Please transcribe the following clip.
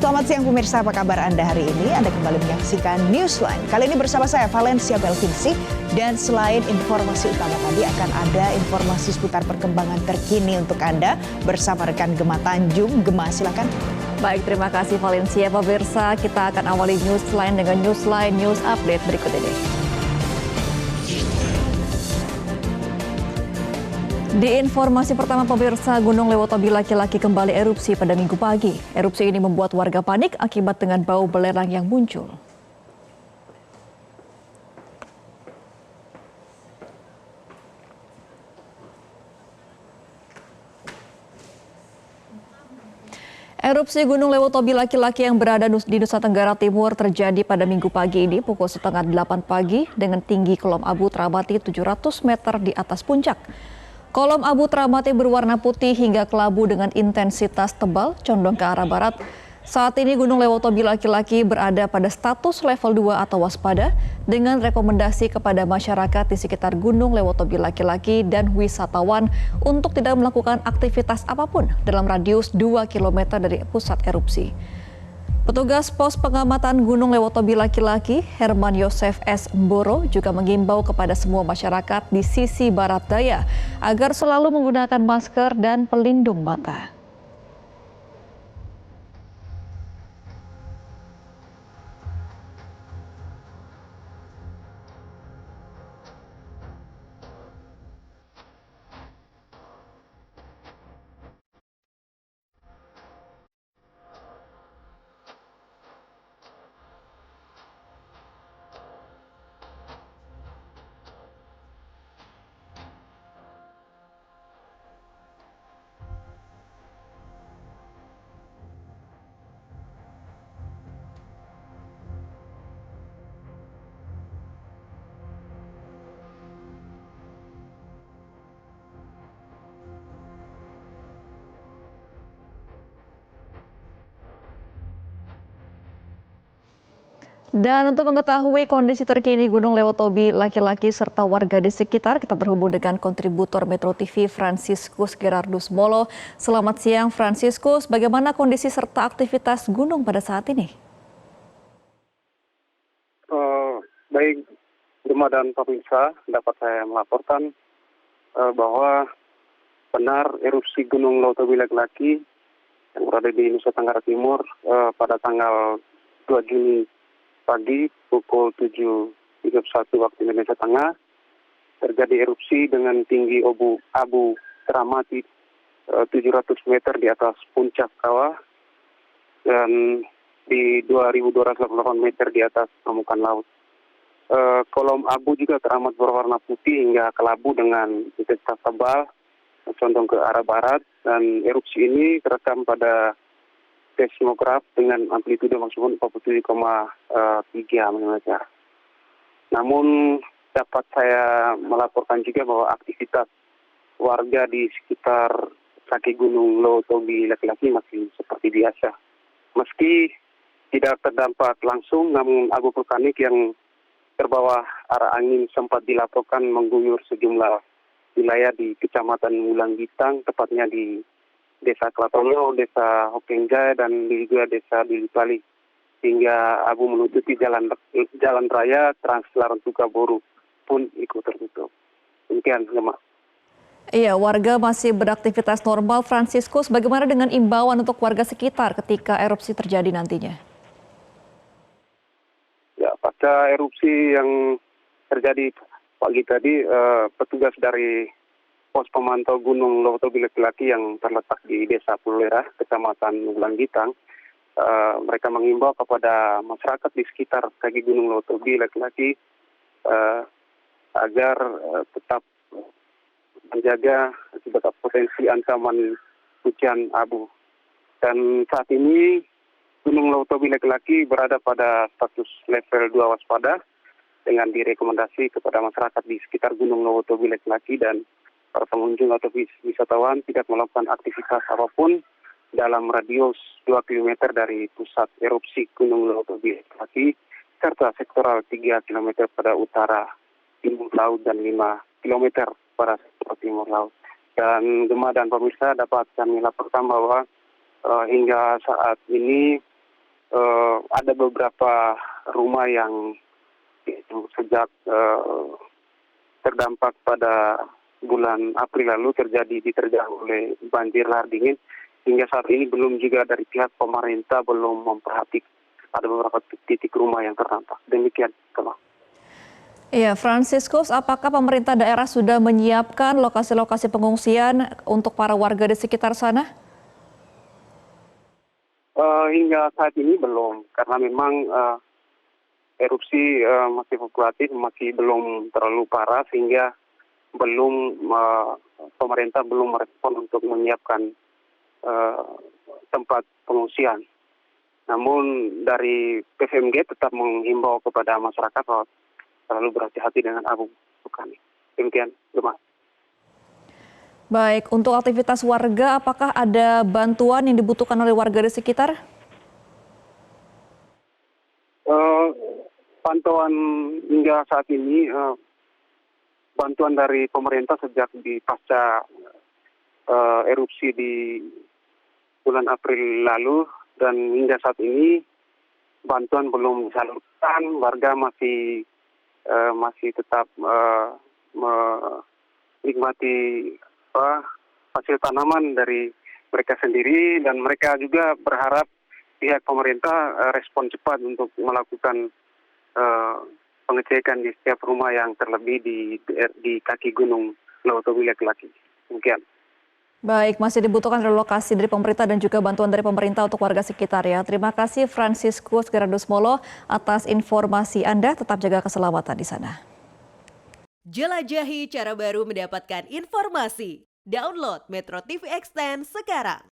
Selamat siang pemirsa, apa kabar Anda hari ini? Anda kembali menyaksikan Newsline. Kali ini bersama saya Valencia Belvinsi. Dan selain informasi utama tadi akan ada informasi seputar perkembangan terkini untuk Anda bersama rekan Gema Tanjung. Gema, silakan. Baik, terima kasih Valencia. Pemirsa, kita akan awali Newsline dengan Newsline News Update berikut ini. Di informasi pertama pemirsa, Gunung Lewotobi laki-laki kembali erupsi pada Minggu pagi. Erupsi ini membuat warga panik akibat dengan bau belerang yang muncul. Erupsi Gunung Lewotobi laki-laki yang berada di Nusa Tenggara Timur terjadi pada Minggu pagi ini pukul setengah 8 pagi dengan tinggi kolom abu teramati 700 meter di atas puncak. Kolom abu teramati berwarna putih hingga kelabu dengan intensitas tebal condong ke arah barat. Saat ini Gunung Lewotobi laki-laki berada pada status level 2 atau waspada dengan rekomendasi kepada masyarakat di sekitar Gunung Lewotobi laki-laki dan wisatawan untuk tidak melakukan aktivitas apapun dalam radius 2 km dari pusat erupsi. Petugas pos pengamatan Gunung Lewotobi laki-laki Herman Yosef S. Mboro juga mengimbau kepada semua masyarakat di sisi barat daya agar selalu menggunakan masker dan pelindung mata. Dan untuk mengetahui kondisi terkini Gunung Lewotobi laki-laki serta warga di sekitar, kita terhubung dengan kontributor Metro TV Franciscus Gerardus Molo. Selamat siang Franciscus, bagaimana kondisi serta aktivitas gunung pada saat ini? Baik, Gema dan pemirsa, dapat saya melaporkan bahwa benar erupsi Gunung Lewotobi laki-laki yang berada di Nusa Tenggara Timur pada tanggal 2 Juni pagi pukul 7.31 waktu Indonesia Tengah terjadi erupsi dengan tinggi abu teramati 700 meter di atas puncak kawah dan di 2.288 meter di atas permukaan laut. Kolom abu juga teramat berwarna putih hingga kelabu dengan intensitas tebal condong ke arah barat, dan erupsi ini terekam pada seismograf dengan amplitude maksimum 47,3 mm. Namun dapat saya melaporkan juga bahwa aktivitas warga di sekitar kaki Gunung Lewotobi laki-laki masih seperti biasa. Meski tidak terdampak langsung, namun abu vulkanik yang terbawa arah angin sempat dilaporkan mengguyur sejumlah wilayah di Kecamatan Mulang Gitang, tepatnya di Desa Klatonyo, Desa Hokengja, dan juga Desa Dilipali, hingga abu menutupi jalan raya Trans Larantuka Boru pun ikut tertutup. Demikian, Gema. Iya, warga masih beraktivitas normal. Franciscus, bagaimana dengan imbauan untuk warga sekitar ketika erupsi terjadi nantinya? Ya, pasca erupsi yang terjadi pagi tadi, petugas dari pos pemantau Gunung Lewotobi laki-laki yang terletak di Desa Pulera, Kecamatan Mulang Gitang, mereka mengimbau kepada masyarakat di sekitar kaki Gunung Lewotobi laki-laki agar tetap menjaga akibat potensi ancaman hujan abu. Dan saat ini Gunung Lewotobi laki-laki berada pada status level 2 waspada dengan direkomendasi kepada masyarakat di sekitar Gunung Lewotobi laki-laki dan para pengunjung atau wisatawan tidak melakukan aktivitas apapun dalam radius 2 km dari pusat erupsi Gunung Lewotobi laki-laki serta sektoral 3 km pada utara timur laut dan 5 km pada sektor timur laut. Dan Gema dan pemirsa dapat kami laporkan bahwa hingga saat ini ada beberapa rumah yang sejak terdampak pada bulan April lalu diterjang oleh banjir lahar dingin. Hingga saat ini belum juga dari pihak pemerintah belum memperhatikan ada beberapa titik rumah yang terdampak. Demikian, Kemal. Iya, Franciscus, apakah pemerintah daerah sudah menyiapkan lokasi-lokasi pengungsian untuk para warga di sekitar sana? Hingga saat ini belum, karena memang erupsi masih fluktuatif, masih belum terlalu parah, sehingga pemerintah belum merespon untuk menyiapkan tempat pengungsian. Namun dari PVMG tetap menghimbau kepada masyarakat bahwa selalu berhati-hati dengan abu vulkanik. Demikian, Gemma. Baik, untuk aktivitas warga, apakah ada bantuan yang dibutuhkan oleh warga di sekitar? Pantauan hingga saat ini, bantuan dari pemerintah sejak di pasca erupsi di bulan April lalu dan hingga saat ini bantuan belum disalurkan. Warga masih tetap menikmati hasil tanaman dari mereka sendiri, dan mereka juga berharap pihak pemerintah respon cepat untuk melakukan pengecekan di setiap rumah yang terlebih di kaki gunung Leutowi laki-laki. Demikian. Baik, masih dibutuhkan relokasi dari pemerintah dan juga bantuan dari pemerintah untuk warga sekitar ya. Terima kasih Franciscus Gerardusmolo atas informasi Anda. Tetap jaga keselamatan di sana. Jelajahi cara baru mendapatkan informasi. Download Metro TV Extend sekarang.